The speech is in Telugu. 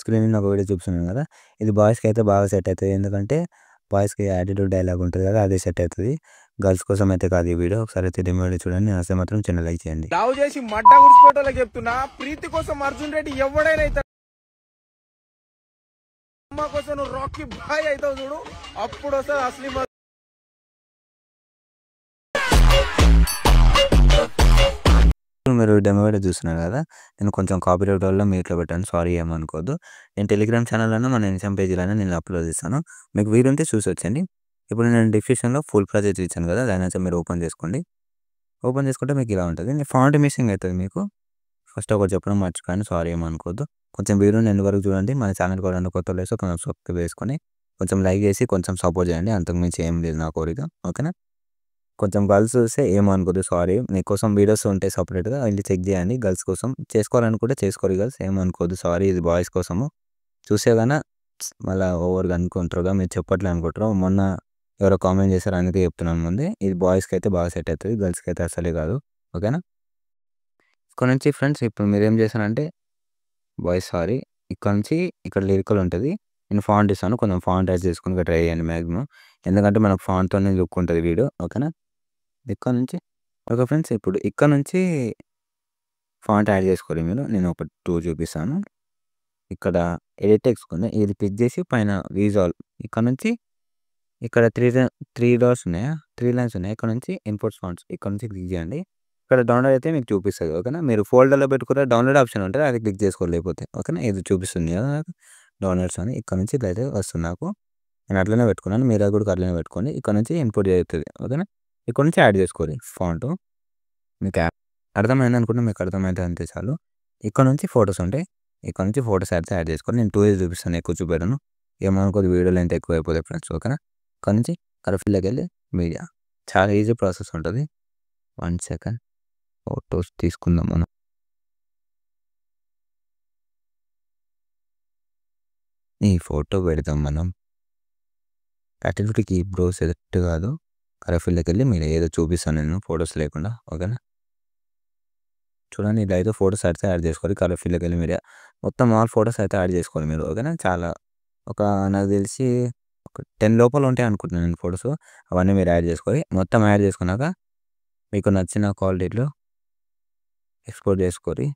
స్క్రీన్ మీద ఒక వీడియో చూపిస్తున్నాను కదా, ఇది బాయ్స్కి అయితే బాగా సెట్ అవుతుంది. ఎందుకంటే బాయ్స్కి యాటిట్యూడ్ డైలాగ్ ఉంటుంది కదా, అదే సెట్ అవుతుంది. గర్ల్స్ కోసం అయితే కాదు ఈ వీడియో. ఒకసారి అయితే డెమో వీడియో చూడండి. నచ్చితే మాత్రం చిన్న లైక్ చేయండి. లవ్ చేసి మడ్డ గుడిచిపెట్టోళ్ళకి చెప్తున్నా, ప్రీతి కోసం అర్జున్ రెడ్డి ఎవడైనా అవుతాడు. అమ్మ కోసం నువ్వు రాకీ బాయ్ అవుతావు చూడు, అప్పుడు వస్తుంది అసలు. మీరు డెమో వీడియో చూస్తున్నారు కదా, నేను కొంచెం కాపీరైట్ వల్ల మ్యూట్లో పెట్టాను, సారీ ఏమనుకోవద్దు. నేను టెలిగ్రామ్ ఛానల్లోనే మన ఇన్స్టాగ్రామ్ పేజీలోనే నేను అప్లోడ్ చేస్తాను. మీకు వీలుంటే చూసి వచ్చండి. ఇప్పుడు నేను డిస్క్రిప్షన్లో ఫుల్ ప్రాజెక్ట్ ఇచ్చాను కదా, దాని అయితే మీరు ఓపెన్ చేసుకోండి. ఓపెన్ చేసుకుంటే మీకు ఇలా ఉంటుంది. ఫాంట్ మిస్సింగ్ అవుతుంది మీకు. ఫస్ట్ ఒకటి చెప్పడం మర్చిపోయాను, సారీ ఏమనుకోవద్దు. కొంచెం వీడియో ఎండ్ వరకు చూడండి. మన ఛానల్ కూడా కొత్త లేస్తే కొంచెం సబ్స్క్రైబ్ చేసుకొని కొంచెం లైక్ చేసి కొంచెం సపోర్ట్ చేయండి. అంతకుమించి ఏం లేదు నా కోరిక, ఓకేనా. కొంచెం గర్ల్స్ చూస్తే ఏమనుకోద్దు, సారీ. మీకోసం వీడియోస్ ఉంటాయి సపరేట్గా, వెళ్ళి చెక్ చేయండి. గర్ల్స్ కోసం చేసుకోవాలనుకుంటే చేసుకోరు గర్ల్స్, ఏమనుకోద్దు, సారీ. ఇది బాయ్స్ కోసము. చూసే కానీ మళ్ళీ ఓవర్గా అనుకుంటారుగా, మీరు చెప్పట్లే అనుకుంటారు. మొన్న ఎవరో కామెంట్ చేశారు, అందుకే చెప్తున్నాను ముందే. ఇది బాయ్స్కి అయితే బాగా సెట్ అవుతుంది, గర్ల్స్కి అయితే అసలే కాదు, ఓకేనా. ఇక్కడ నుంచి ఫ్రెండ్స్ ఇప్పుడు మీరు ఏం చేశారంటే బాయ్స్, సారీ, ఇక్కడ నుంచి ఇక్కడ లిరికల్ ఉంటుంది. నేను ఫాంట్ ఇస్తాను, కొంచెం ఫాంట్ యాడ్ చేసుకుని ట్రై చేయండి మ్యాక్సిమం. ఎందుకంటే మనకు ఫాంట్తోనే లుక్ ఉంటుంది వీడియో, ఓకేనా. ఇక్కడ నుంచి ఓకే ఫ్రెండ్స్, ఇప్పుడు ఇక్కడ నుంచి ఫాంట్ యాడ్ చేసుకోవాలి మీరు. నేను ఒక 2 చూపిస్తాను. ఇక్కడ ఎడిట్ టెక్స్ట్ ఉంది, ఇది క్లిక్ చేసి పైన విజువల్, ఇక్కడ నుంచి ఇక్కడ 3 డాట్స్ ఉన్నాయా, 3 లైన్స్ ఉన్నాయి. ఇక్కడ నుంచి ఇంపోర్ట్స్ ఫాంట్స్, ఇక్కడ నుంచి క్లిక్ చేయండి. ఇక్కడ డౌన్లోడ్ అయితే మీకు చూపిస్తుంది, ఓకేనా. మీరు ఫోల్డర్లో పెట్టుకుంటే డౌన్లోడ్ ఆప్షన్ ఉంటుంది, అది క్లిక్ చేసుకోవాలి లేకపోతే, ఓకేనా. ఇది చూపిస్తుంది కదా నాకు డౌన్లోడ్స్ అని. ఇక్కడ నుంచి ఇదైతే వస్తుంది నాకు. నేను అట్లనే పెట్టుకున్నాను, మీరు అది కూడా అట్లనే పెట్టుకోండి. ఇక్కడ నుంచి ఇంపోర్ట్ అవుతుంది, ఓకేనా. ఇక్కడ నుంచి యాడ్ చేసుకోవాలి ఫాంట్. మీకు అర్థమైంది అనుకుంటే, మీకు అర్థమైతే అంతే చాలు. ఇక్కడ నుంచి ఫొటోస్ ఉంటాయి, ఇక్కడ నుంచి ఫొటోస్ అయితే యాడ్ చేసుకోండి. నేను 2 చూపిస్తాను, ఎక్కువ చూపెడను. ఏమనుకోదు, వీడియో లెంత్ ఎక్కువ అయిపోతుంది ఫ్రెండ్స్, ఓకేనా. ఇక్కడ నుంచి కరెక్ట్లోకి వెళ్ళి మీడియా, చాలా ఈజీ ప్రాసెస్ ఉంటుంది. 1 సెకండ్, ఫొటోస్ తీసుకుందాం మనం. ఈ ఫోటో పెడతాం మనం. యాక్టివిటీకి బ్రో సెలెక్ట్ కాదు, కరెక్ట్లోకి వెళ్ళి మీరు ఏదో చూపిస్తాను నేను ఫొటోస్ లేకుండా, ఓకేనా. చూడండి, ఇలా అయితే ఫొటోస్ అయితే యాడ్ చేసుకోవాలి. కలర్ ఫీల్డ్కి వెళ్ళి మీరు మొత్తం ఆల్ ఫొటోస్ అయితే యాడ్ చేసుకోవాలి మీరు, ఓకేనా. చాలా ఒక నాకు తెలిసి ఒక 10 లోపల ఉంటాయి అనుకుంటున్నాను నేను ఫొటోస్. అవన్నీ మీరు యాడ్ చేసుకోవాలి. మొత్తం యాడ్ చేసుకున్నాక మీకు నచ్చిన క్వాలిటీలో ఎక్స్పోర్ట్ చేసుకోవాలి.